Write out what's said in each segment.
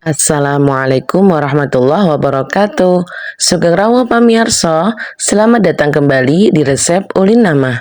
Assalamualaikum warahmatullahi wabarakatuh. Sugeng rawuh pamirsa, selamat datang kembali di resep Ulin Nama.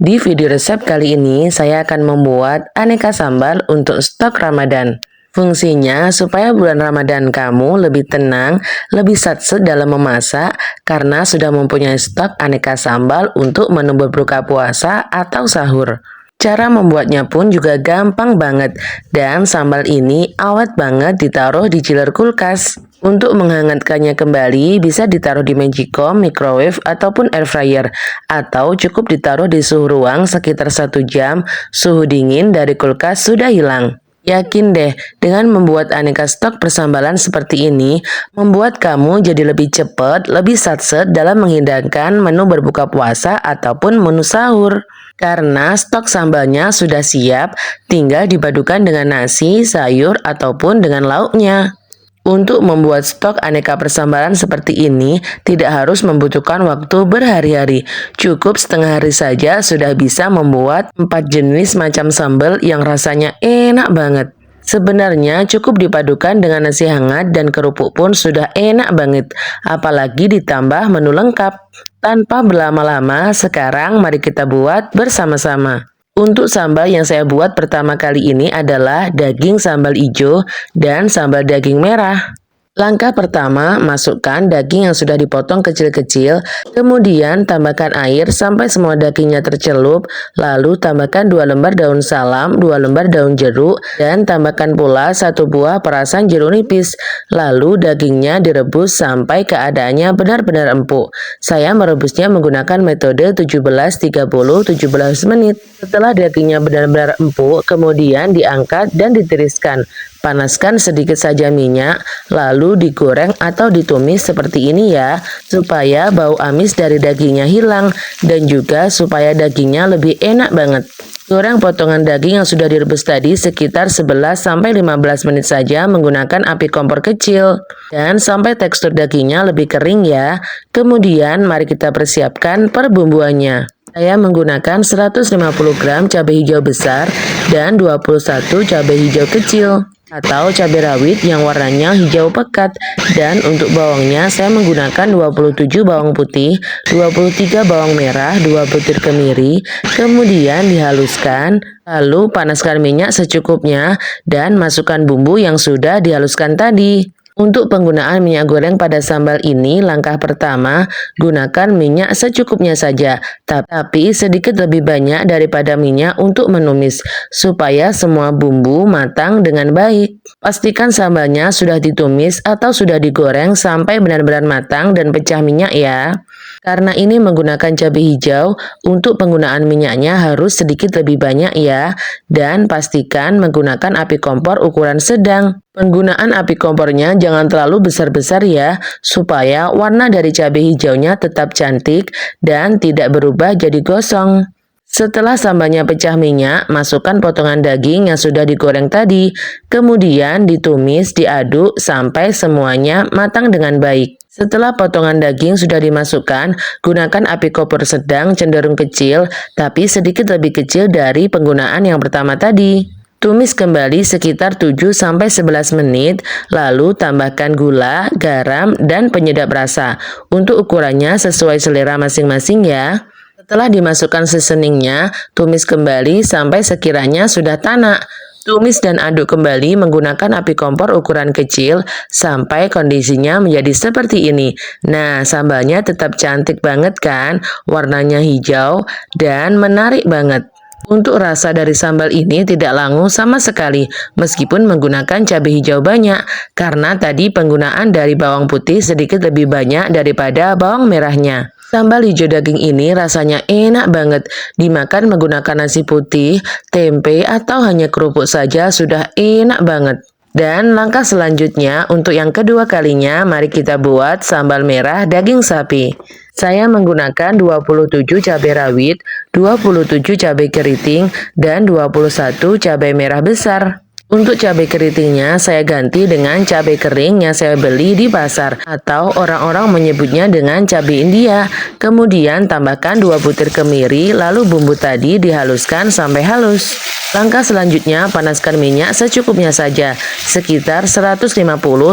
Di video resep kali ini saya akan membuat aneka sambal untuk stok Ramadan. Fungsinya supaya bulan Ramadan kamu lebih tenang, lebih satset dalam memasak karena sudah mempunyai stok aneka sambal untuk menu berbuka puasa atau sahur. Cara membuatnya pun juga gampang banget dan sambal ini awet banget ditaruh di chiller kulkas. Untuk menghangatkannya kembali bisa ditaruh di magicom, microwave ataupun air fryer atau cukup ditaruh di suhu ruang sekitar 1 jam, suhu dingin dari kulkas sudah hilang. Yakin deh, dengan membuat aneka stok persambalan seperti ini, membuat kamu jadi lebih cepat, lebih satset dalam menghidangkan menu berbuka puasa ataupun menu sahur. Karena stok sambalnya sudah siap, tinggal dipadukan dengan nasi, sayur, ataupun dengan lauknya. Untuk membuat stok aneka persambalan seperti ini tidak harus membutuhkan waktu berhari-hari. Cukup setengah hari saja sudah bisa membuat 4 jenis macam sambal yang rasanya enak banget. Sebenarnya cukup dipadukan dengan nasi hangat dan kerupuk pun sudah enak banget. Apalagi ditambah menu lengkap. Tanpa berlama-lama, sekarang mari kita buat bersama-sama. Untuk sambal yang saya buat pertama kali ini adalah daging sambal hijau dan sambal daging merah. Langkah pertama, masukkan daging yang sudah dipotong kecil-kecil, kemudian tambahkan air sampai semua dagingnya tercelup, lalu tambahkan 2 lembar daun salam, 2 lembar daun jeruk, dan tambahkan pula 1 buah perasan jeruk nipis. Lalu dagingnya direbus sampai keadaannya benar-benar empuk. Saya merebusnya menggunakan metode 17-30-17 menit. Setelah dagingnya benar-benar empuk, kemudian diangkat dan ditiriskan. Panaskan sedikit saja minyak, lalu digoreng atau ditumis seperti ini ya, supaya bau amis dari dagingnya hilang dan juga supaya dagingnya lebih enak banget. Goreng potongan daging yang sudah direbus tadi sekitar 11-15 menit saja menggunakan api kompor kecil dan sampai tekstur dagingnya lebih kering ya. Kemudian mari kita persiapkan perbumbuannya. Saya menggunakan 150 gram cabai hijau besar dan 21 cabai hijau kecil atau cabai rawit yang warnanya hijau pekat, dan untuk bawangnya saya menggunakan 27 bawang putih, 23 bawang merah, 2 butir kemiri, kemudian dihaluskan, lalu panaskan minyak secukupnya dan masukkan bumbu yang sudah dihaluskan tadi. Untuk penggunaan minyak goreng pada sambal ini, langkah pertama, gunakan minyak secukupnya saja, tapi sedikit lebih banyak daripada minyak untuk menumis, supaya semua bumbu matang dengan baik. Pastikan sambalnya sudah ditumis atau sudah digoreng sampai benar-benar matang dan pecah minyak ya. Karena ini menggunakan cabai hijau, untuk penggunaan minyaknya harus sedikit lebih banyak ya, dan pastikan menggunakan api kompor ukuran sedang. Penggunaan api kompornya jangan terlalu besar-besar ya, supaya warna dari cabai hijaunya tetap cantik dan tidak berubah jadi gosong. Setelah sambalnya pecah minyak, masukkan potongan daging yang sudah digoreng tadi, kemudian ditumis, diaduk sampai semuanya matang dengan baik. Setelah potongan daging sudah dimasukkan, gunakan api kompor sedang cenderung kecil, tapi sedikit lebih kecil dari penggunaan yang pertama tadi. Tumis kembali sekitar 7-11 menit, lalu tambahkan gula, garam, dan penyedap rasa. Untuk ukurannya sesuai selera masing-masing ya. Setelah dimasukkan seasoningnya, tumis kembali sampai sekiranya sudah tanak. Tumis dan aduk kembali menggunakan api kompor ukuran kecil sampai kondisinya menjadi seperti ini. Nah, sambalnya tetap cantik banget kan? Warnanya hijau dan menarik banget. Untuk rasa dari sambal ini tidak langu sama sekali, meskipun menggunakan cabai hijau banyak, karena tadi penggunaan dari bawang putih sedikit lebih banyak daripada bawang merahnya. Sambal hijau daging ini rasanya enak banget, dimakan menggunakan nasi putih, tempe, atau hanya kerupuk saja sudah enak banget. Dan langkah selanjutnya, untuk yang kedua kalinya, mari kita buat sambal merah daging sapi. Saya menggunakan 27 cabai rawit, 27 cabai keriting, dan 21 cabai merah besar. Untuk cabai keritingnya saya ganti dengan cabai kering yang saya beli di pasar atau orang-orang menyebutnya dengan cabai India. Kemudian tambahkan 2 butir kemiri, lalu bumbu tadi dihaluskan sampai halus. Langkah selanjutnya panaskan minyak secukupnya saja, sekitar 150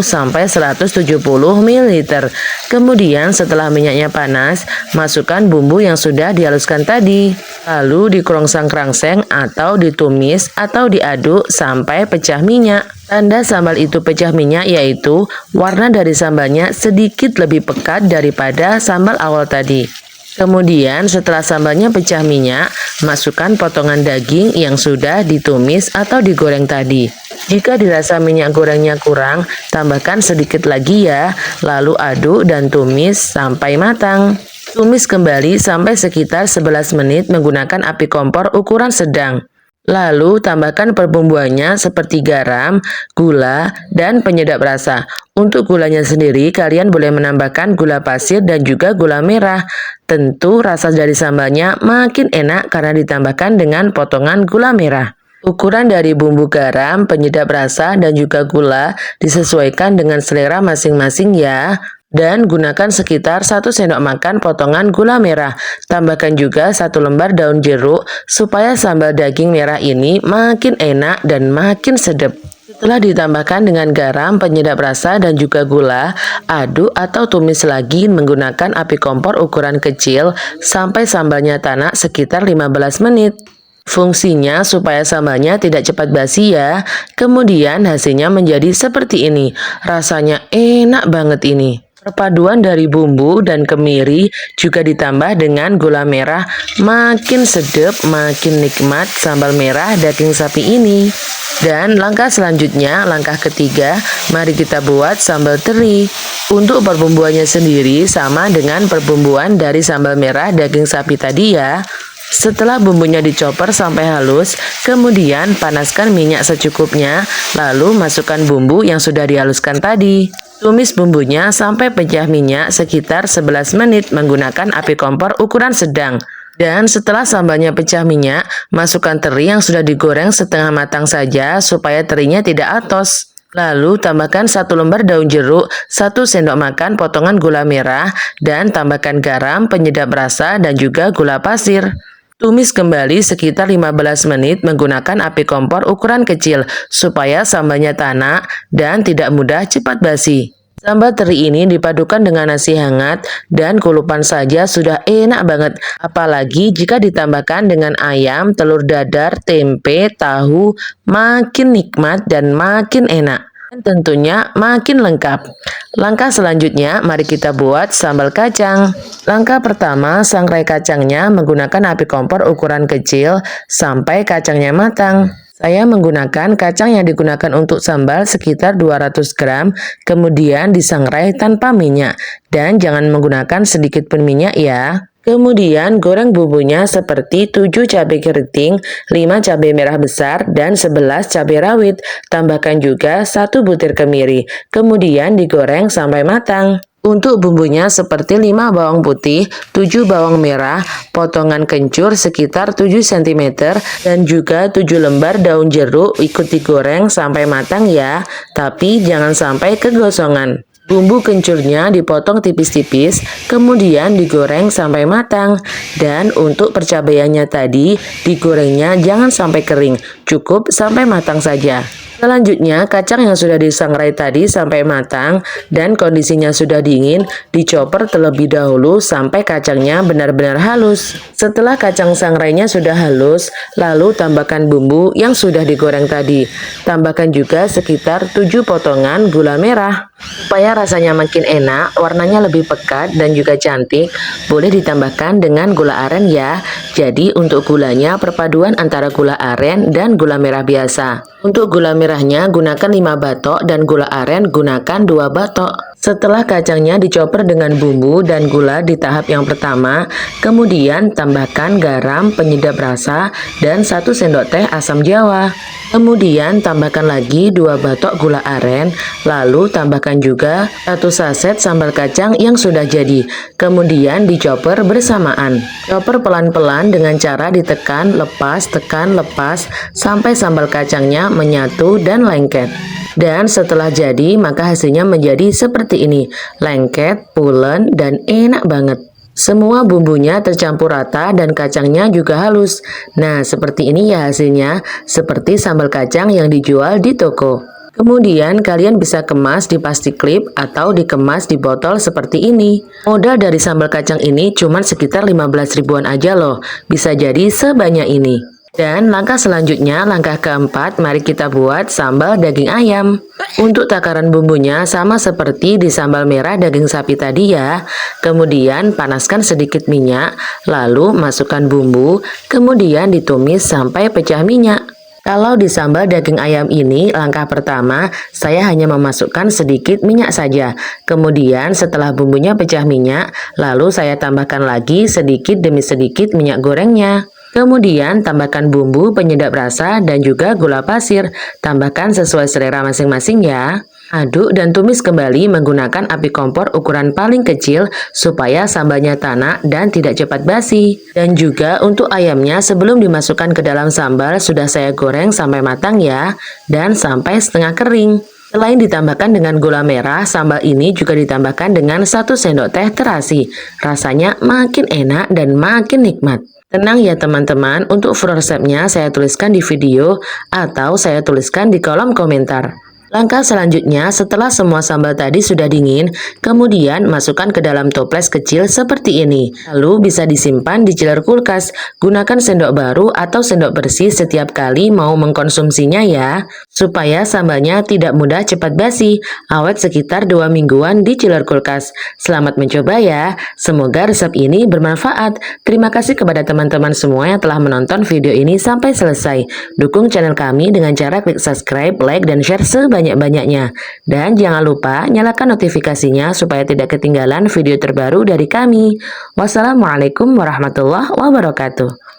sampai 170 ml. Kemudian setelah minyaknya panas, masukkan bumbu yang sudah dihaluskan tadi. Lalu dikerongsang-kerangseng atau ditumis atau diaduk sampai pecah minyak. Tanda sambal itu pecah minyak yaitu warna dari sambalnya sedikit lebih pekat daripada sambal awal tadi. Kemudian setelah sambalnya pecah minyak, masukkan potongan daging yang sudah ditumis atau digoreng tadi. Jika dirasa minyak gorengnya kurang, tambahkan sedikit lagi ya, lalu aduk dan tumis sampai matang. Tumis kembali sampai sekitar 11 menit menggunakan api kompor ukuran sedang. Lalu tambahkan perbumbuannya seperti garam, gula, dan penyedap rasa. Untuk gulanya sendiri kalian boleh menambahkan gula pasir dan juga gula merah. Tentu rasa dari sambalnya makin enak karena ditambahkan dengan potongan gula merah. Ukuran dari bumbu garam, penyedap rasa, dan juga gula disesuaikan dengan selera masing-masing ya. Dan gunakan sekitar 1 sendok makan potongan gula merah. Tambahkan juga 1 lembar daun jeruk supaya sambal daging merah ini makin enak dan makin sedap. Setelah ditambahkan dengan garam, penyedap rasa, dan juga gula, aduk atau tumis lagi menggunakan api kompor ukuran kecil sampai sambalnya tanak sekitar 15 menit. Fungsinya supaya sambalnya tidak cepat basi ya. Kemudian hasilnya menjadi seperti ini. Rasanya enak banget ini. Perpaduan dari bumbu dan kemiri juga ditambah dengan gula merah makin sedap, makin nikmat sambal merah daging sapi ini. Dan langkah selanjutnya, langkah ketiga, mari kita buat sambal teri. Untuk perbumbuannya sendiri sama dengan perbumbuan dari sambal merah daging sapi tadi ya. Setelah bumbunya dicoper sampai halus, kemudian panaskan minyak secukupnya, lalu masukkan bumbu yang sudah dihaluskan tadi. Tumis bumbunya sampai pecah minyak sekitar 11 menit menggunakan api kompor ukuran sedang. Dan setelah sambalnya pecah minyak, masukkan teri yang sudah digoreng setengah matang saja supaya terinya tidak atos. Lalu tambahkan 1 lembar daun jeruk, 1 sendok makan potongan gula merah, dan tambahkan garam, penyedap rasa, dan juga gula pasir. Tumis kembali sekitar 15 menit menggunakan api kompor ukuran kecil supaya sambalnya tanak dan tidak mudah cepat basi. Sambal teri ini dipadukan dengan nasi hangat dan kulupan saja sudah enak banget. Apalagi jika ditambahkan dengan ayam, telur dadar, tempe, tahu, makin nikmat dan makin enak. Dan tentunya makin lengkap. Langkah selanjutnya, mari kita buat sambal kacang. Langkah pertama, sangrai kacangnya menggunakan api kompor ukuran kecil sampai kacangnya matang. Saya menggunakan kacang yang digunakan untuk sambal sekitar 200 gram, kemudian disangrai tanpa minyak. Dan jangan menggunakan sedikit pun minyak ya. Kemudian goreng bumbunya seperti 7 cabai keriting, 5 cabai merah besar, dan 11 cabai rawit. Tambahkan juga 1 butir kemiri. Kemudian digoreng sampai matang. Untuk bumbunya seperti 5 bawang putih, 7 bawang merah, potongan kencur sekitar 7 cm, dan juga 7 lembar daun jeruk ikut digoreng sampai matang ya, tapi jangan sampai kegosongan. Bumbu kencurnya dipotong tipis-tipis, kemudian digoreng sampai matang. Dan untuk percabaiannya tadi, digorengnya jangan sampai kering, cukup sampai matang saja. Selanjutnya, kacang yang sudah disangrai tadi sampai matang dan kondisinya sudah dingin, dicoper terlebih dahulu sampai kacangnya benar-benar halus. Setelah kacang sangrainya sudah halus, lalu tambahkan bumbu yang sudah digoreng tadi. Tambahkan juga sekitar 7 potongan gula merah. Supaya rasanya makin enak, warnanya lebih pekat dan juga cantik, boleh ditambahkan dengan gula aren ya. Jadi untuk gulanya perpaduan antara gula aren dan gula merah biasa. Untuk gula merahnya gunakan 5 batok dan gula aren gunakan 2 batok. Setelah kacangnya dicoper dengan bumbu dan gula di tahap yang pertama, kemudian tambahkan garam, penyedap rasa, dan 1 sendok teh asam jawa. Kemudian tambahkan lagi 2 batok gula aren, lalu tambahkan juga 1 saset sambal kacang yang sudah jadi. Kemudian dicoper bersamaan. Coper pelan-pelan dengan cara ditekan, lepas, tekan, lepas, sampai sambal kacangnya menyatu dan lengket. Dan setelah jadi, maka hasilnya menjadi seperti ini, lengket, pulen, dan enak banget. Semua bumbunya tercampur rata dan kacangnya juga halus. Nah, seperti ini ya hasilnya, seperti sambal kacang yang dijual di toko. Kemudian kalian bisa kemas di plastik klip atau dikemas di botol seperti ini. Modal dari sambal kacang ini cuma sekitar 15 ribuan aja loh, bisa jadi sebanyak ini. Dan langkah selanjutnya, langkah keempat, mari kita buat sambal daging ayam. Untuk takaran bumbunya sama seperti di sambal merah daging sapi tadi ya. Kemudian panaskan sedikit minyak, lalu masukkan bumbu, kemudian ditumis sampai pecah minyak. Kalau di sambal daging ayam ini, langkah pertama, saya hanya memasukkan sedikit minyak saja. Kemudian setelah bumbunya pecah minyak, lalu saya tambahkan lagi sedikit demi sedikit minyak gorengnya. Kemudian tambahkan bumbu penyedap rasa dan juga gula pasir. Tambahkan sesuai selera masing-masing ya. Aduk dan tumis kembali menggunakan api kompor ukuran paling kecil supaya sambalnya tanak dan tidak cepat basi. Dan juga untuk ayamnya sebelum dimasukkan ke dalam sambal sudah saya goreng sampai matang ya, dan sampai setengah kering. Selain ditambahkan dengan gula merah, sambal ini juga ditambahkan dengan 1 sendok teh terasi. Rasanya makin enak dan makin nikmat. Tenang ya teman-teman, untuk full resepnya saya tuliskan di video atau saya tuliskan di kolom komentar. Langkah selanjutnya, setelah semua sambal tadi sudah dingin, kemudian masukkan ke dalam toples kecil seperti ini. Lalu bisa disimpan di chiller kulkas. Gunakan sendok baru atau sendok bersih setiap kali mau mengkonsumsinya ya, supaya sambalnya tidak mudah cepat basi, awet sekitar 2 mingguan di chiller kulkas. Selamat mencoba ya, semoga resep ini bermanfaat. Terima kasih kepada teman-teman semua yang telah menonton video ini sampai selesai. Dukung channel kami dengan cara klik subscribe, like, dan share sebanyak-banyaknya. Dan jangan lupa nyalakan notifikasinya supaya tidak ketinggalan video terbaru dari kami. Wassalamualaikum warahmatullahi wabarakatuh.